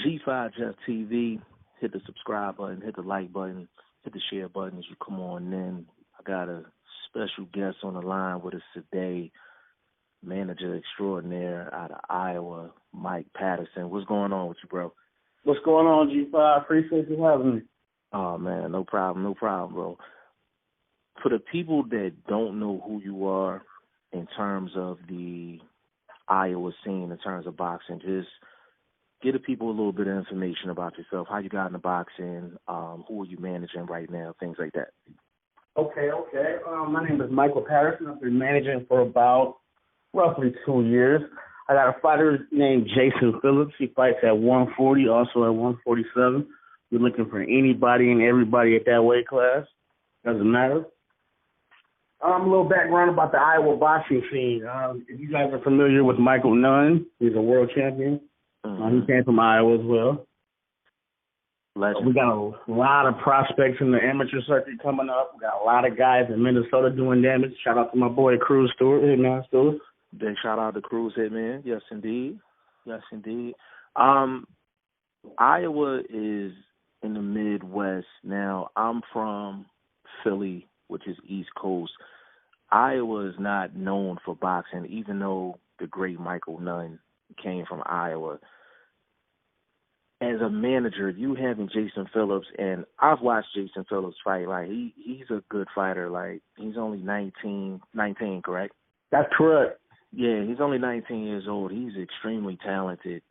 G5 Jeff TV. Hit the subscribe button, hit the like button, hit the share button as you come on in. I got a special guest on the line with us today, manager extraordinaire out of Iowa, Mike Patterson. What's going on with you, bro? What's going on, G5? Appreciate you having me. Oh, man, no problem, bro. For the people that don't know who you are in terms of the Iowa scene, in terms of boxing, just give the people a little bit of information about yourself, how you got into boxing, who are you managing right now, things like that. Okay. My name is Michael Patterson. I've been managing for about roughly 2 years. I got a fighter named Jason Phillips. He fights at 140, also at 147. We're looking for anybody and everybody at that weight class. Doesn't matter. A little background about the Iowa boxing scene. If you guys are familiar with Michael Nunn, he's a world champion. He came from Iowa as well. Legend. We got a lot of prospects in the amateur circuit coming up. We got a lot of guys in Minnesota doing damage. Shout out to my boy Cruz Stewart, Hitman Stewart. Big shout out to Cruz Hitman. Yes, indeed. Iowa is in the Midwest. Now, I'm from Philly, which is East Coast. Iowa is not known for boxing, even though the great Michael Nunn came from Iowa. As a manager, you having Jason Phillips, and I've watched Jason Phillips fight. Like he's a good fighter. Like he's only 19, correct? That's correct. Yeah, he's only 19 years old. He's extremely talented.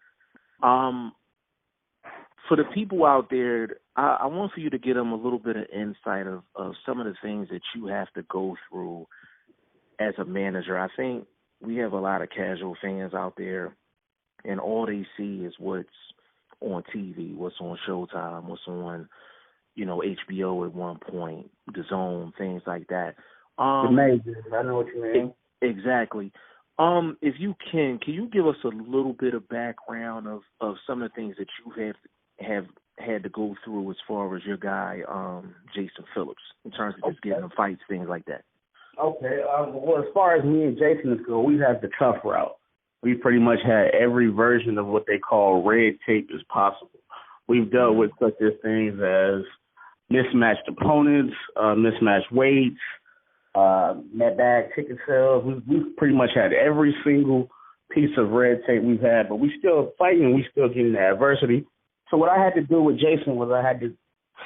For the people out there, I want for you to get them a little bit of insight of some of the things that you have to go through as a manager. I think we have a lot of casual fans out there, and all they see is what's on TV, what's on Showtime, what's on, HBO at one point, The Zone, things like that. Amazing. I know what you mean. Exactly. If you can you give us a little bit of background of some of the things that you have had to go through as far as your guy, Jason Phillips, in terms of just getting him fights, things like that? Okay. Well, as far as me and Jason go, we have the tough route. We pretty much had every version of what they call red tape as possible. We've dealt with such as things as mismatched opponents, mismatched weights, net bag ticket sales. We've pretty much had every single piece of red tape we've had, but we still fighting, we still getting the adversity. So what I had to do with Jason was I had to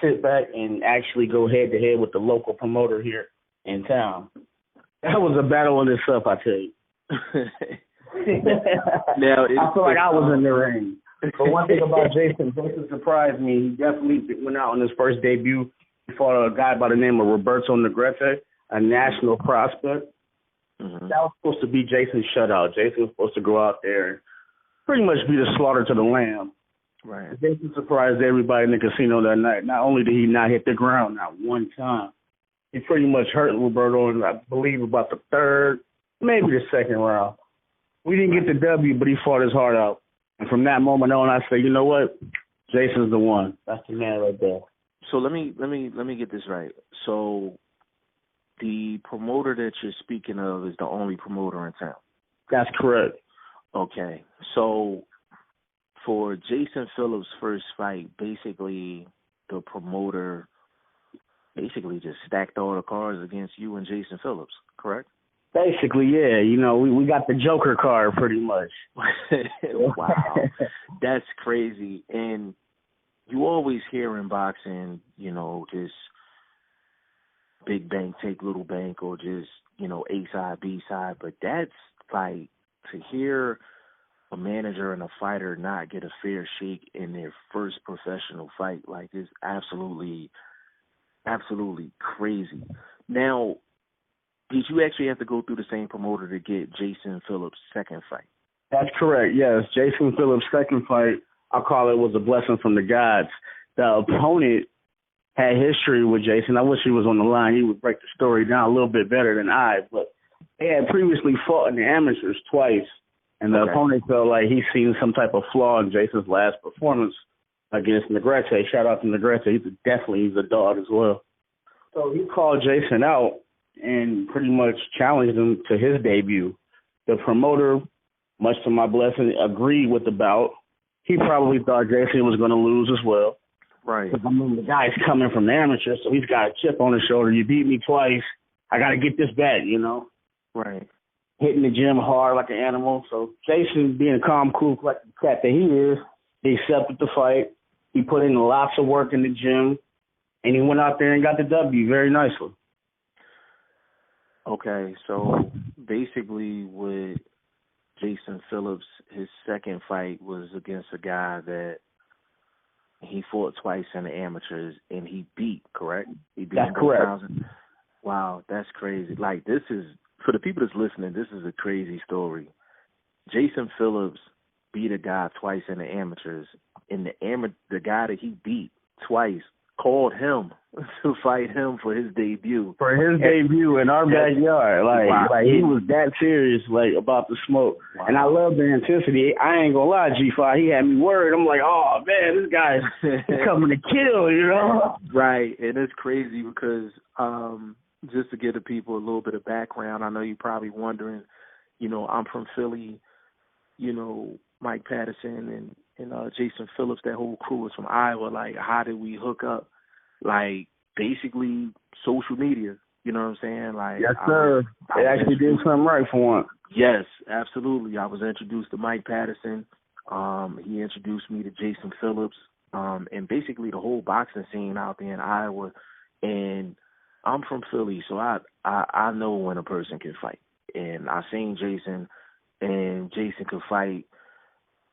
sit back and actually go head-to-head with the local promoter here in town. That was a battle in itself, I tell you. Now, I feel like I was in the ring. But one thing about Jason surprised me. He definitely went out on his first debut. He fought a guy by the name of Roberto Negrete, a national prospect. That was supposed to be Jason's shutout. Jason was supposed to go out there and pretty much be the slaughter to the lamb. Right. Jason surprised everybody in the casino that night. Not only did he not hit the ground, not one time, he pretty much hurt Roberto in, I believe, about the third, maybe the second round. We didn't get the W, but he fought his heart out. And from that moment on, I said, you know what? Jason's the one. That's the man right there. So let me get this right. So the promoter that you're speaking of is the only promoter in town. That's correct. Okay. So for Jason Phillips' first fight, basically the promoter basically just stacked all the cards against you and Jason Phillips, correct? Basically, yeah. We got the Joker card pretty much. Wow. That's crazy. And you always hear in boxing, just big bank take little bank, or just, A side, B side. But that's like, to hear a manager and a fighter not get a fair shake in their first professional fight, like, is absolutely crazy. Now, did you actually have to go through the same promoter to get Jason Phillips' second fight? That's correct, yes. Jason Phillips' second fight, I call it, was a blessing from the gods. The opponent had history with Jason. I wish he was on the line. He would break the story down a little bit better than I, but they had previously fought in the amateurs twice, and the opponent felt like he's seen some type of flaw in Jason's last performance against Negrete. Shout out to Negrete. He's a dog as well. So he called Jason out and pretty much challenged him to his debut. The promoter, much to my blessing, agreed with the bout, he probably thought Jason was going to lose as well. Right. I mean, the guy's coming from the amateur, so he's got a chip on his shoulder. You beat me twice. I got to get this back, you know? Right. Hitting the gym hard like an animal. So Jason, being a calm, cool, collected cat that he is, he accepted the fight. He put in lots of work in the gym, and he went out there and got the W very nicely. Okay, so basically with Jason Phillips, his second fight was against a guy that he fought twice in the amateurs, and he beat, correct? He beat That's correct. Wow, that's crazy. Like, this is, for the people that's listening, this is a crazy story. Jason Phillips beat a guy twice in the amateurs, and the guy that he beat twice called him to fight him for his debut. For his debut in our backyard. Like he was that serious, like, about the smoke. Wow. And I love the intensity. I ain't gonna lie, G5, he had me worried. I'm like, oh, man, this guy's coming to kill, you know? Right, and it's crazy because just to give the people a little bit of background, I know you're probably wondering, you know, I'm from Philly, you know, Mike Patterson and Jason Phillips, that whole crew is from Iowa. Like, how did we hook up? Like, basically social media, you know what I'm saying? Like, yes, sir. They actually did something right for once. Yes, absolutely. I was introduced to Mike Patterson. He introduced me to Jason Phillips, and basically the whole boxing scene out there in Iowa. And I'm from Philly, so I know when a person can fight. And I seen Jason, and Jason could fight,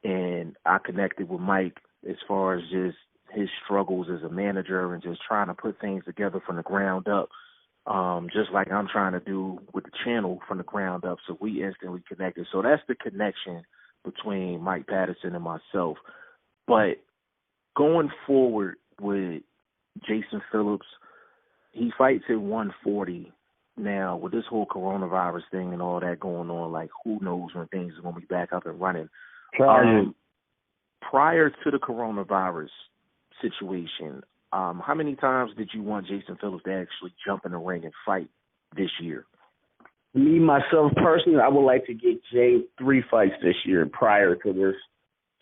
and I connected with Mike as far as just his struggles as a manager and just trying to put things together from the ground up, just like I'm trying to do with the channel from the ground up. So we instantly connected. So that's the connection between Mike Patterson and myself. But going forward with Jason Phillips, he fights at 140. Now, with this whole coronavirus thing and all that going on, like, who knows when things are going to be back up and running. Prior to the coronavirus situation, how many times did you want Jason Phillips to actually jump in the ring and fight this year? Me, myself, personally, I would like to get Jay 3 fights this year prior to this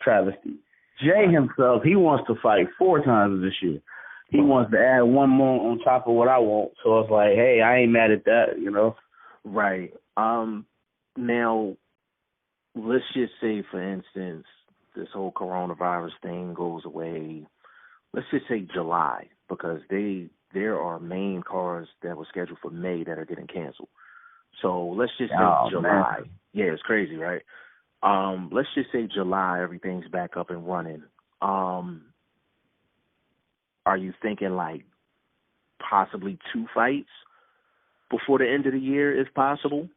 travesty. Jay himself, he wants to fight 4 times this year. He wants to add 1 more on top of what I want. So it's like, hey, I ain't mad at that, you know? Right. Now, let's just say, for instance, this whole coronavirus thing goes away. Let's just say July, because there are main cards that were scheduled for May that are getting canceled. So let's just say July. Man. Yeah, it's crazy, right? Let's just say July, everything's back up and running. Are you thinking like possibly 2 fights before the end of the year, if possible?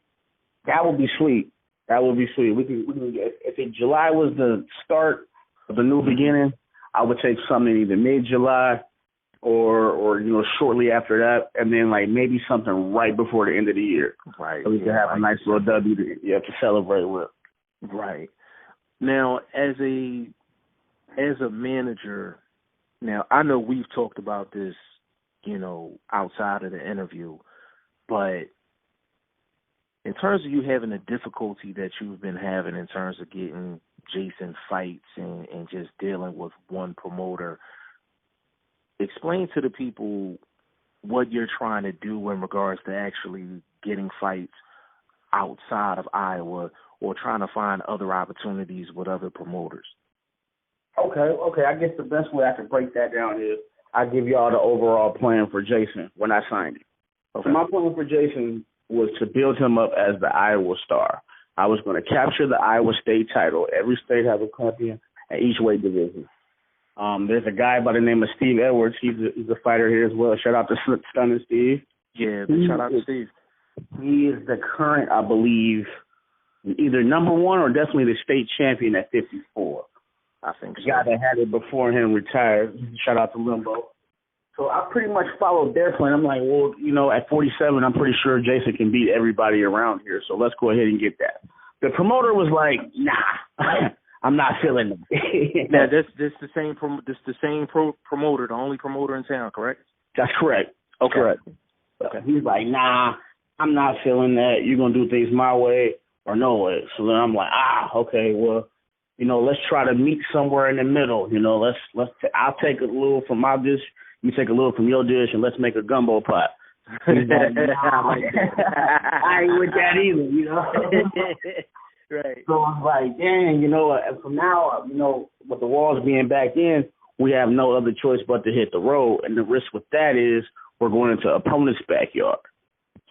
That would be sweet. That would be sweet. We can get, if July was the start of the new beginning, I would take something either mid-July or you know, shortly after that, and then like maybe something right before the end of the year. Right. So we can have a nice little W to celebrate with. Right. Now, as a manager, now I know we've talked about this, you know, outside of the interview, but in terms of you having the difficulty that you've been having in terms of getting Jason fights and just dealing with one promoter, explain to the people what you're trying to do in regards to actually getting fights outside of Iowa or trying to find other opportunities with other promoters. Okay. I guess the best way I can break that down is I give y'all the overall plan for Jason when I signed him. Okay. So my plan for Jason was to build him up as the Iowa star. I was going to capture the Iowa state title. Every state has a champion at each weight division. There's a guy by the name of Steve Edwards. He's a fighter here as well. Shout out to Stunning Steve. Yeah, shout out to Steve. He is the current, I believe, either number 1 or definitely the state champion at 54. I think so. The guy that had it before him retired. Shout out to Limbo. So I pretty much followed their plan. I'm like, well, you know, at 47, I'm pretty sure Jason can beat everybody around here. So let's go ahead and get that. The promoter was like, nah, I'm not feeling it. Now, this the same promoter, the only promoter in town, correct? That's correct. Okay. Correct. Okay. He's like, nah, I'm not feeling that. You're going to do things my way or no way. So then I'm like, okay, well, let's try to meet somewhere in the middle. I'll take a little from my dish, you take a little from your dish, and let's make a gumbo pot. He's like, nah, I ain't with that either, Right. So I was like, dang, and from now, with the walls being back in, we have no other choice but to hit the road. And the risk with that is we're going into opponent's backyard.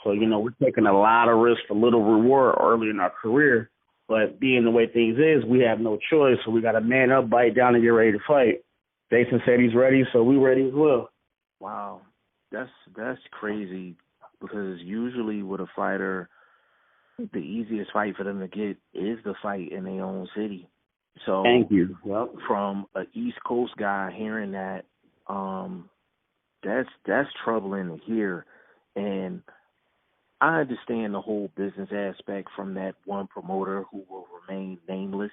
So, we're taking a lot of risk for little reward early in our career. But being the way things is, we have no choice. So we got to man up, bite down, and get ready to fight. Jason said he's ready, so we ready as well. Wow. That's crazy, because usually with a fighter, the easiest fight for them to get is the fight in their own city. So thank you. Yep. From an East Coast guy hearing that, that's troubling to hear. And I understand the whole business aspect from that one promoter who will remain nameless.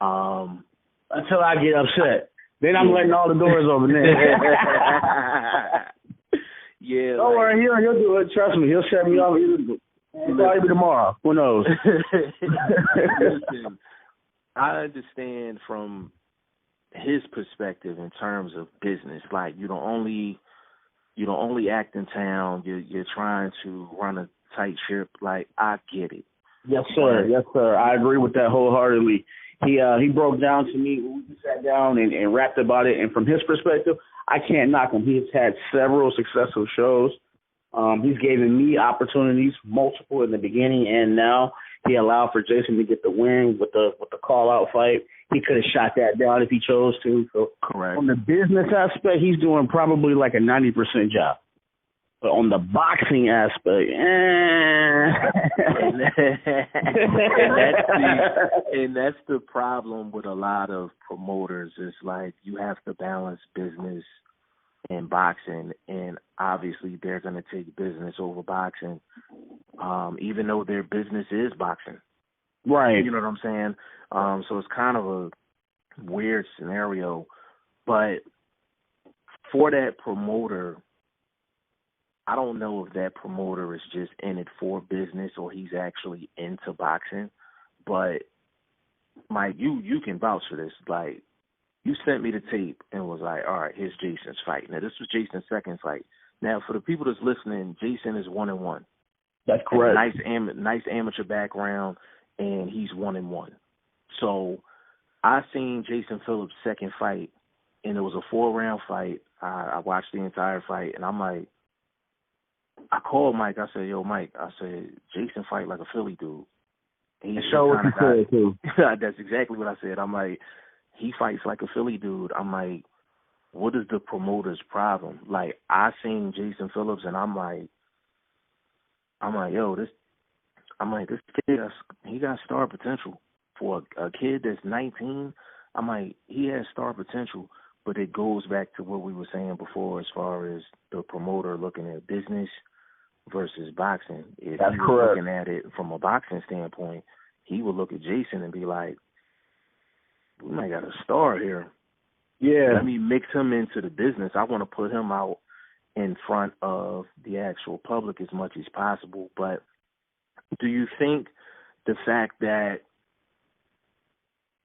Until I get upset. Then I'm letting all the doors open there. Yeah. Don't worry, he'll do it. Trust me, he'll shut me off. He'll probably be tomorrow. Who knows? Listen, I understand from his perspective in terms of business. Like, you don't only act in town. You're trying to run a tight ship. Like, I get it. Yes, sir. Yes, sir. I agree with that wholeheartedly. He broke down to me. We sat down and rapped about it. And from his perspective, I can't knock him. He's had several successful shows. He's given me opportunities, multiple in the beginning and now. He allowed for Jason to get the win with the call-out fight. He could have shot that down if he chose to. So correct. On the business aspect, he's doing probably like a 90% job. But on the boxing aspect, and that's the problem with a lot of promoters. It's like you have to balance business and boxing, and obviously they're going to take business over boxing, even though their business is boxing. Right. You know what I'm saying? So it's kind of a weird scenario. But for that promoter, I don't know if that promoter is just in it for business or he's actually into boxing. But, Mike, you can vouch for this. Like, you sent me the tape and was like, all right, here's Jason's fight. Now, this was Jason's second fight. Now, for the people that's listening, Jason is 1-1. That's correct. Nice amateur background, and he's 1-1. So I seen Jason Phillips' second fight, and it was a 4-round fight. I watched the entire fight, and I'm like, I called Mike. I said, yo, Mike, I said, Jason fight like a Philly dude. He's show what you said, too. That's exactly what I said. I'm like, he fights like a Philly dude. I'm like, what is the promoter's problem? Like, I seen Jason Phillips, and I'm like, yo, this kid, he got star potential. For a kid that's 19, I'm like, he has star potential. But it goes back to what we were saying before as far as the promoter looking at business versus boxing. If That's he was correct. looking at it from a boxing standpoint, he would look at Jason and be like, we might got a star here. Yeah. Let me mix him into the business. I want to put him out in front of the actual public as much as possible. But do you think the fact that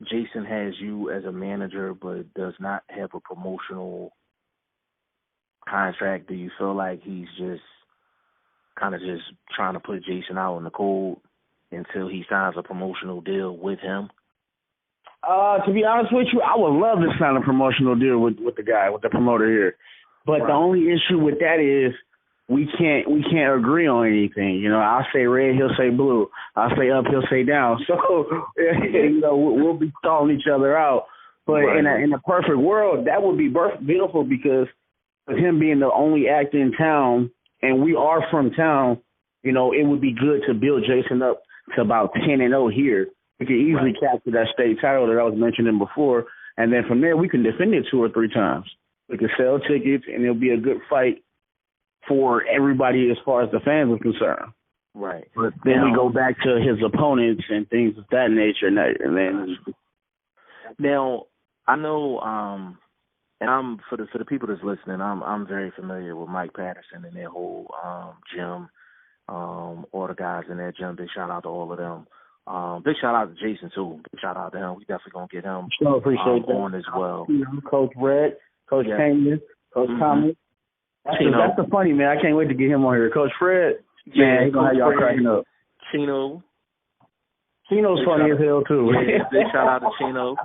Jason has you as a manager but does not have a promotional contract, do you feel like he's just kind of just trying to put Jason out in the cold until he signs a promotional deal with him? To be honest with you, I would love to sign a promotional deal with the promoter here. But The only issue with that is we can't agree on anything. I'll say red, he'll say blue. I'll say up, he'll say down. So we'll be calling each other out. But right. in a perfect world, that would be beautiful, because of him being the only actor in town, and we are from town, it would be good to build Jason up to about 10-0 here. We could easily capture that state title that I was mentioning before, and then from there we can defend it 2 or 3 times. We could sell tickets, and it'll be a good fight for everybody as far as the fans are concerned. Right. But then we go back to his opponents and things of that nature. And then now, I know, and I'm for the people that's listening, I'm very familiar with Mike Patterson and their whole gym, all the guys in that gym. Big shout out to all of them. Big shout out to Jason too. Big shout out to him. We definitely gonna get him Sure, appreciate that. on as well. Coach Red, Coach Toney, Coach Tommy. That's the funny man. I can't wait to get him on here. Coach Fred, man, he's gonna have y'all cracking up. Chino's funny as hell too. Yeah, big shout out to Chino.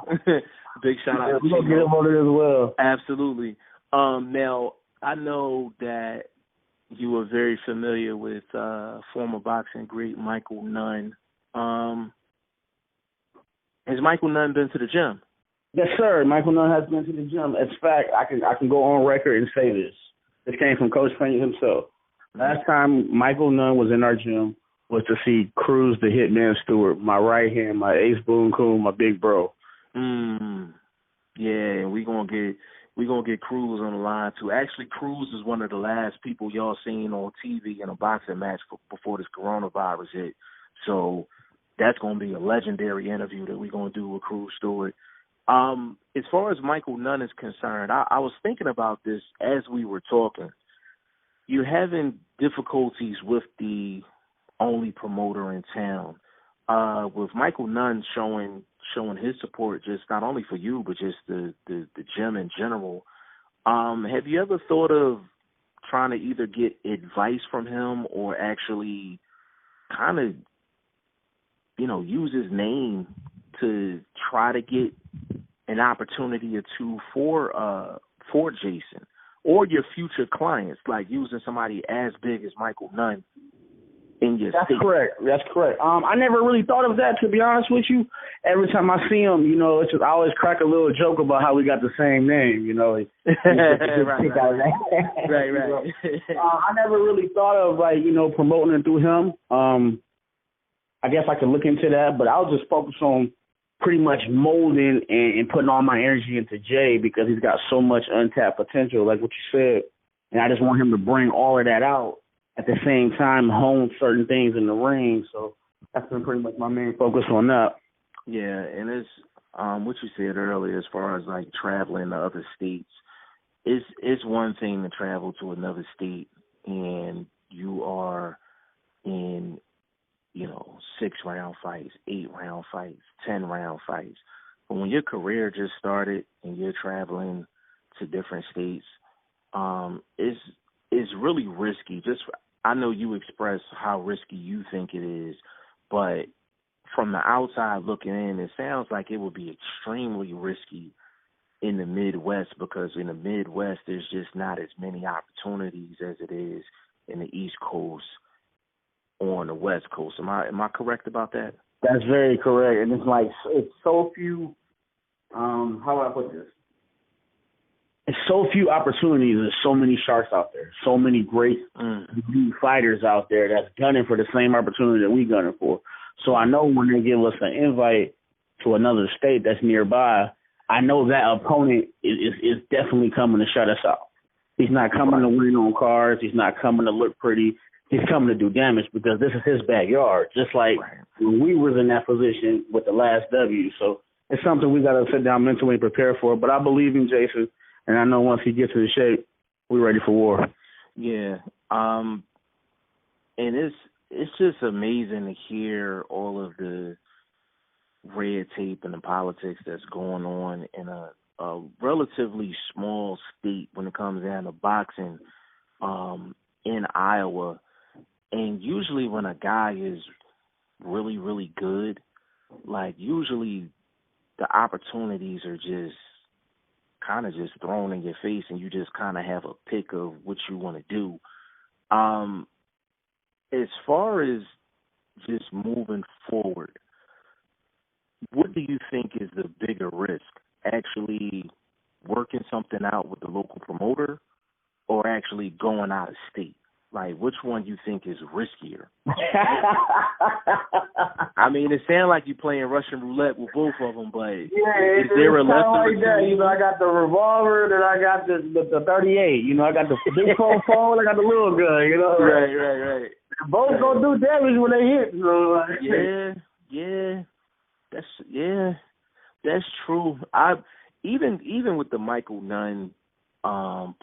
Big shout out to Chino. We're gonna get him on it as well. Absolutely. Now I know that you were very familiar with former boxing great Michael Nunn. Has Michael Nunn been to the gym? Yes, sir. Michael Nunn has been to the gym. In fact, I can go on record and say this. This came from Coach Payne himself. Last time Michael Nunn was in our gym was to see Cruz the Hitman Stewart, my right hand, my ace boon coon, my big bro. Yeah, we gonna get Cruz on the line too. Actually, Cruz is one of the last people y'all seen on TV in a boxing match before this coronavirus hit. So that's gonna be a legendary interview that we're gonna do with Cruz Stewart. As far as Michael Nunn is concerned, I was thinking about this as we were talking. You're having difficulties with the only promoter in town. With Michael Nunn showing his support, just not only for you, but just the gym in general. Have you ever thought of trying to either get advice from him or actually kind of, use his name to try to get an opportunity or two for Jason or your future clients, like using somebody as big as Michael Nunn in your state? That's correct. I never really thought of that, to be honest with you. Every time I see him, it's just, I always crack a little joke about how we got the same name, Right. I never really thought of, promoting it through him. I guess I could look into that, but I'll just focus on pretty much molding and putting all my energy into Jay because he's got so much untapped potential, like what you said. And I just want him to bring all of that out. At the same time, hone certain things in the ring. So that's been pretty much my main focus on that. Yeah, and it's what you said earlier as far as like traveling to other states. It's one thing to travel to another state and you are in, 6-round fights, 8-round fights, 10-round fights. But when your career just started and you're traveling to different states, it's really risky. I know you express how risky you think it is, but from the outside looking in, it sounds like it would be extremely risky in the Midwest because in the Midwest there's just not as many opportunities as it is in the East Coast or on the West Coast. Am I correct about that? That's very correct. And it's so few. How do I put this? It's so few opportunities. There's so many sharks out there. So many great fighters out there that's gunning for the same opportunity that we gunning for. So I know when they give us an invite to another state that's nearby, I know that opponent is definitely coming to shut us out. He's not coming to win on cards. He's not coming to look pretty. He's coming to do damage because this is his backyard, just like when we was in that position with the last W. So it's something we got to sit down mentally and prepare for. But I believe in Jason. And I know once he gets in shape, we're ready for war. Yeah. And it's just amazing to hear all of the red tape and the politics that's going on in a relatively small state when it comes down to boxing in Iowa. And usually when a guy is really, really good, like usually the opportunities are just kind of just thrown in your face and you just kind of have a pick of what you want to do. As far as just moving forward, what do you think is the bigger risk? Actually working something out with the local promoter or actually going out of state? Like, which one you think is riskier? I mean, it sounds like you're playing Russian roulette with both of them, but is there a lesson like that? I got the revolver, then I got the 38. I got the big phone, I got the little gun. Right. Both gonna do damage when they hit. So. That's true. Even with the Michael Nunn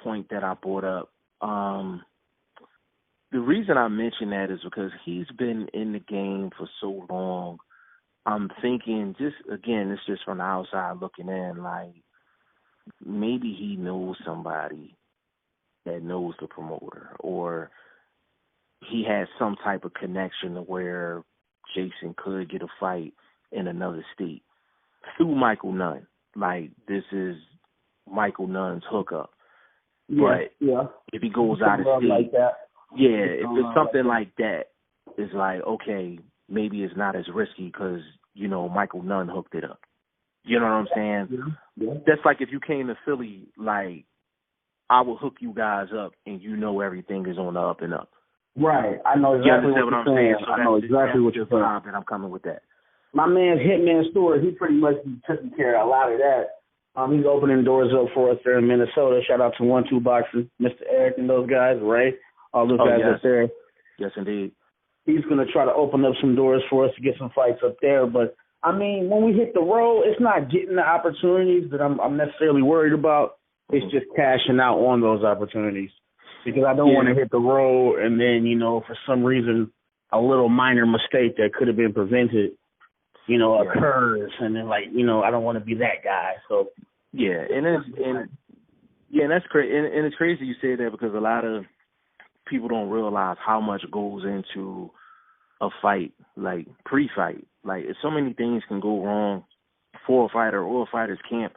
point that I brought up. The reason I mention that is because he's been in the game for so long I'm thinking, just again, it's just from the outside looking in, like maybe he knows somebody that knows the promoter, or he has some type of connection to where Jason could get a fight in another state through Michael Nunn. Like, this is Michael Nunn's hookup. But if he goes out of state, like that. if it's something like that, it's like, okay, maybe it's not as risky because, you know, Michael Nunn hooked it up. You know what I'm saying? Yeah. That's like if you came to Philly, like, I will hook you guys up and you know everything is on the up and up. Right. I know exactly what you're saying. So I know exactly what you're saying. And I'm coming with that. My man's Hitman Stewart, he pretty much be taking care of a lot of that. He's opening doors up for us there in Minnesota. Shout out to 1-2 Boxing, Mr. Eric and those guys, Ray, all those guys up there. Yes, indeed. He's going to try to open up some doors for us to get some fights up there. But, I mean, when we hit the road, it's not getting the opportunities that I'm necessarily worried about. It's just cashing out on those opportunities, because I don't want to hit the road and then, you know, for some reason, a little minor mistake that could have been prevented, you know, occurs, and then, like, you know, I don't want to be that guy. So and that's crazy. And it's crazy you say that, because a lot of people don't realize how much goes into a fight, like pre-fight. Like, so many things can go wrong for a fighter or a fighter's camp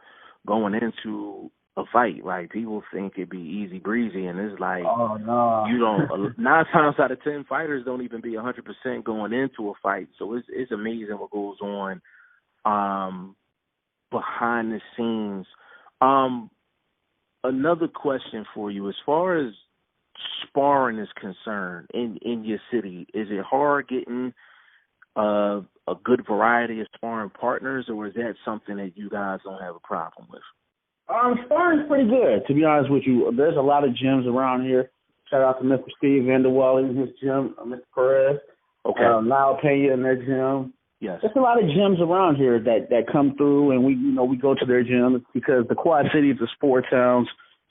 going into a fight. Like, people think it'd be easy breezy, and it's like, oh no, you don't. 9 times out of 10, fighters don't even be 100% going into a fight. So it's amazing what goes on behind the scenes. Another question for you, as far as sparring is concerned in your city, is it hard getting a good variety of sparring partners, or is that something that you guys don't have a problem with? Sparring's pretty good, to be honest with you. There's a lot of gyms around here. Shout out to Mr. Steve Vanderwall in his gym, Mr. Perez. Okay. Niall Pena in their gym. Yes. There's a lot of gyms around here that come through, and we go to their gyms, because the Quad Cities are sport towns,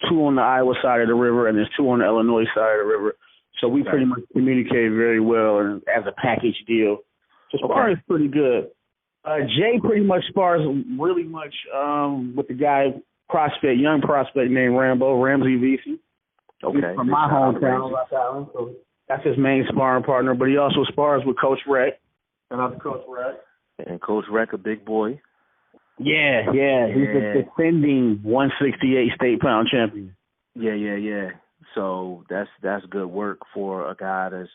2 on the Iowa side of the river, and there's 2 on the Illinois side of the river. So we pretty much communicate very well and as a package deal. So sparring's pretty good. Jay pretty much spars really much with the guy, young prospect named Ramsey Vesey. Okay. He's from my hometown, Rock Island. So that's his main sparring partner. But he also spars with Coach Rec. Shout out to Coach Rec. And Coach Rec, a big boy. Yeah. He's the defending 168 state-pound champion. Yeah. So that's good work for a guy that's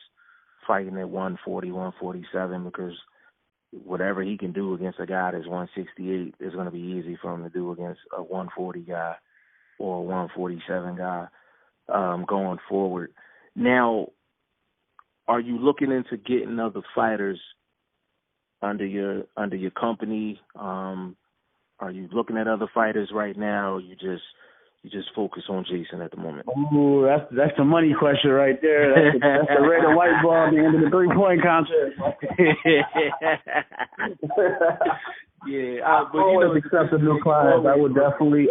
fighting at 140, 147, because whatever he can do against a guy that's 168 is going to be easy for him to do against a 140 guy or a 147 guy going forward. Now, are you looking into getting other fighters under your company? Are you looking at other fighters right now, or you just focus on Jason at the moment? Ooh, that's the money question right there. That's the red and white ball at the end of the 3-point contest. But always accepting new clients. I would definitely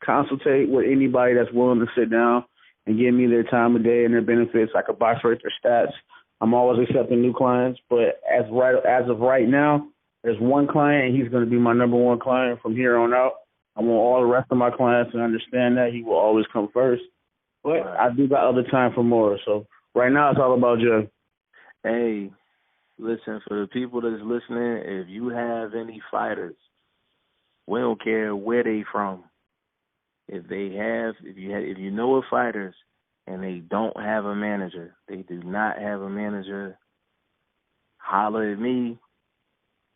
consultate with anybody that's willing to sit down and give me their time of day and their benefits. I could box rate their stats. I'm always accepting new clients, but as of right now, there's one client, and he's going to be my number one client from here on out. I want all the rest of my clients to understand that he will always come first. But I do got other time for more. So right now it's all about Joe. Hey, listen, for the people that's listening, if you have any fighters, we don't care where they from. If you know of fighters and they don't have a manager, they do not have a manager, holler at me.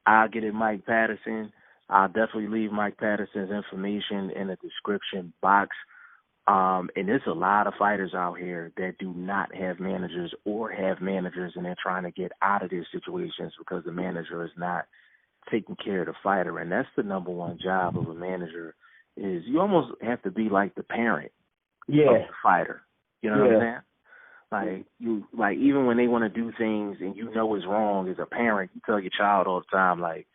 I'll get it, Mike Patterson. I'll definitely leave Mike Patterson's information in the description box. And there's a lot of fighters out here that do not have managers or have managers, and they're trying to get out of their situations because the manager is not taking care of the fighter. And that's the number one job of a manager, is you almost have to be like the parent of the fighter. You know what I'm saying? Like even when they want to do things and you know it's wrong, as a parent, you tell your child all the time, like,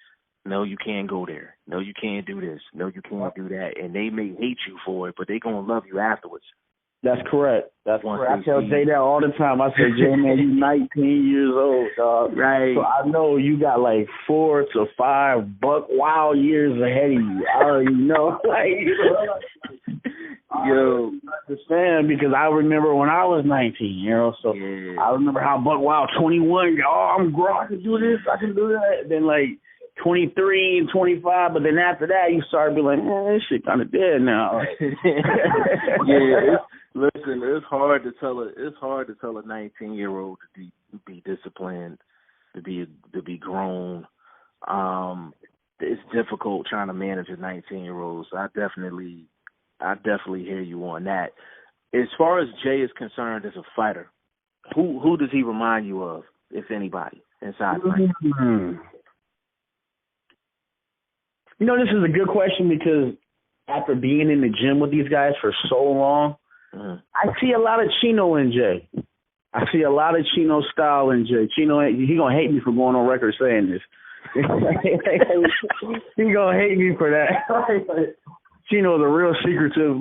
no, you can't go there. No, you can't do this. No, you can't do that. And they may hate you for it, but they're going to love you afterwards. That's correct. That's Once correct. I tell Jay that all the time. I say, Jay, man, you 19 years old, dog. Right. So I know you got like 4 to 5 buck wild years ahead of you. I already know. Yo. I understand because I remember when I was 19, so yeah. I remember how buck wild 21, I'm grown, I can do this, I can do that. Then like 23 and 25, but then after that you start being like, man, this shit kind of dead now. Yeah, listen, it's hard to tell a 19-year-old to be disciplined, to be grown. It's difficult trying to manage a 19-year-old. So I definitely hear you on that. As far as Jay is concerned as a fighter, who does he remind you of, if anybody, inside fighting? This is a good question because after being in the gym with these guys for so long, I see a lot of Chino in Jay. I see a lot of Chino style in Jay. Chino, he gonna hate me for going on record saying this. He gonna hate me for that. Chino's a real secretive,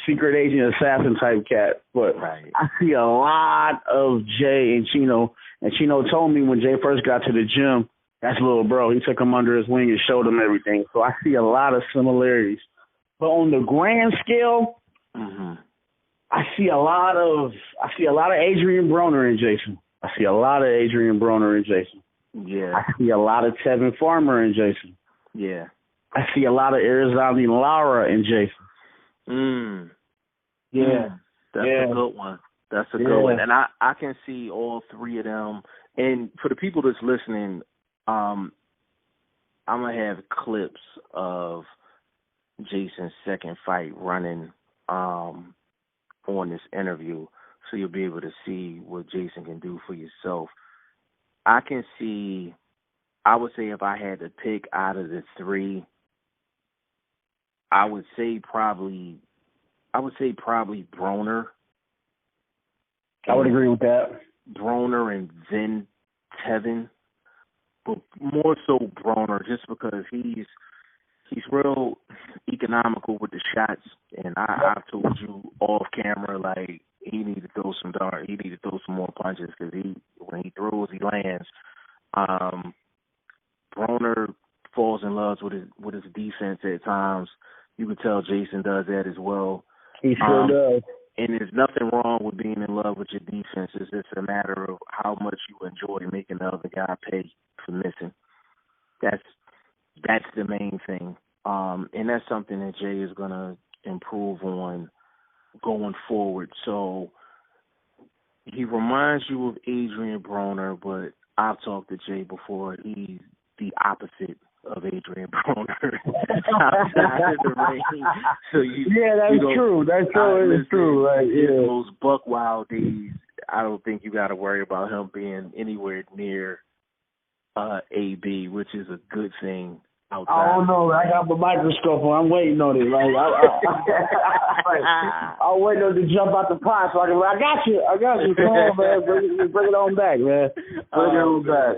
secret agent assassin type cat. But right. I see a lot of Jay and Chino. And Chino told me when Jay first got to the gym, that's little bro. He took him under his wing and showed him everything. So I see a lot of similarities. But on the grand scale, I see a lot of Adrian Broner in Jason. I see a lot of Adrian Broner in Jason. Yeah. I see a lot of Tevin Farmer in Jason. Yeah. I see a lot of Arizona Lara in Jason. Yeah. That's a good one. That's a good one. And I can see all three of them. And for the people that's listening, I'm going to have clips of Jason's second fight running on this interview, so you'll be able to see what Jason can do for yourself. I would say if I had to pick out of the three, I would say probably Broner. I would agree with that. Broner and then Tevin, but more so Broner, just because he's real economical with the shots, and I've told you off camera, like, he need to throw some more punches, because when he throws, he lands. Broner falls in love with his defense at times. You could tell Jason does that as well. He sure does. And there's nothing wrong with being in love with your defense. It's just a matter of how much you enjoy making the other guy pay for missing. That's the main thing. And that's something that Jay is going to improve on going forward. So he reminds you of Adrian Broner, but I've talked to Jay before. He's the opposite of Adrian Broner. Outside the ring. So that's true. That's true. It's true. Right? Yeah. Those buck wild days, I don't think you got to worry about him being anywhere near AB, which is a good thing. Outside. I don't know. I got the microscope on. I'm waiting on it. I'm waiting on it to jump out the pot so I got you. Come on, man. Bring it on back, man. Bring it on back.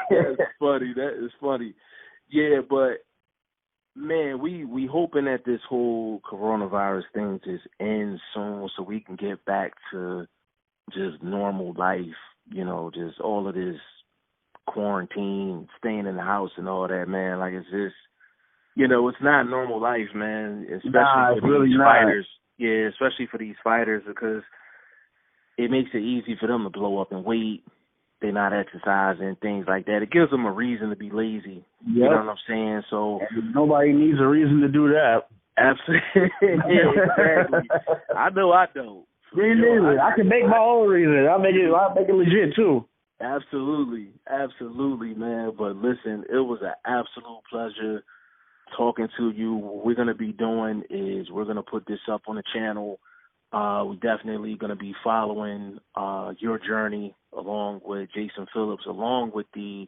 That's funny. That is funny. Yeah, but man, we hoping that this whole coronavirus thing just ends soon, so we can get back to just normal life. Just all of this quarantine, staying in the house and all that, man. Like, it's just, it's not normal life, man. Especially for these fighters. Yeah, especially for these fighters, because it makes it easy for them to blow up in weight. They're not exercising, things like that. It gives them a reason to be lazy. Yep. You know what I'm saying? So nobody needs a reason to do that. Absolutely. Exactly. I know I don't. Me neither. I can make my own reason. I'll make it legit too. Absolutely, man. But listen, it was an absolute pleasure talking to you. What we're going to be doing is we're going to put this up on the channel. We're definitely going to be following your journey along with Jason Phillips, along with the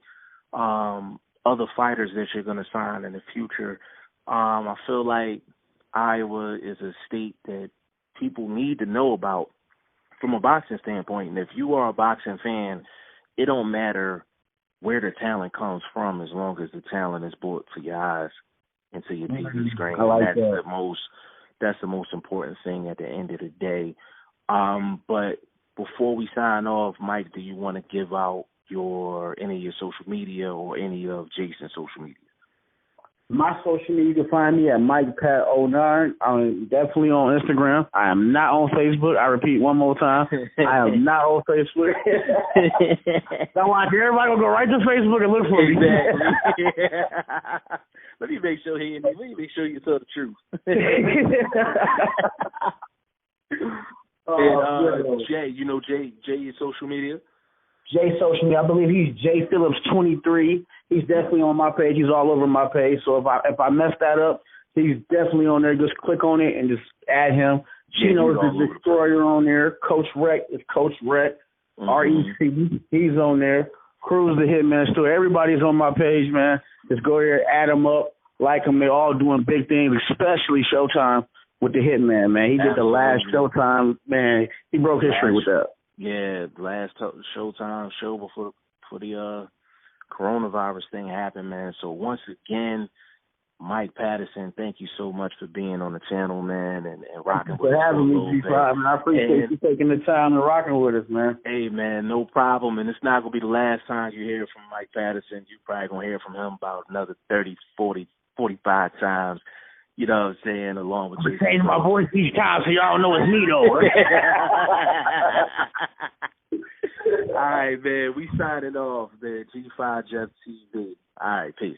other fighters that you're going to sign in the future. I feel like Iowa is a state that people need to know about from a boxing standpoint. And if you are a boxing fan, it don't matter where the talent comes from, as long as the talent is brought to your eyes and to your TV screen. I like that's the most important thing at the end of the day. But before we sign off, Mike, do you want to give out any of your social media or any of Jason's social media? My social media, you can find me at Mike Pat09. I'm definitely on Instagram. I am not on Facebook. I repeat one more time. I am not on Facebook. Don't want everybody will go right to Facebook and look for me. Exactly. Let me make sure you tell the truth. Jay, you know Jay's social media? Jay social media, I believe he's J Phillips 23. He's definitely on my page. He's all over my page. So if I mess that up, he's definitely on there. Just click on it and just add him. Chino's the Destroyer on there. Coach Rec is Coach Rec. REC, he's on there. Cruz the Hitman Store. Everybody's on my page, man. Just go there, add them up, like them. They're all doing big things, especially Showtime with the Hitman, man. He did the last Showtime, man. He broke history with that. Yeah, the last Showtime show before the coronavirus thing happened, man. So once again, Mike Patterson, thank you so much for being on the channel, man, and rocking with us. For having me, G5, man. I appreciate you taking the time and rocking with us, man. Hey, man, no problem. And it's not going to be the last time you hear from Mike Patterson. You're probably going to hear from him about another 30, 40, 45 times. You know what I'm saying? Along with Jason. I'm changing my voice each time so y'all know it's me, though. All right, man. We signing off, man. G5 Jeff TV. All right, peace.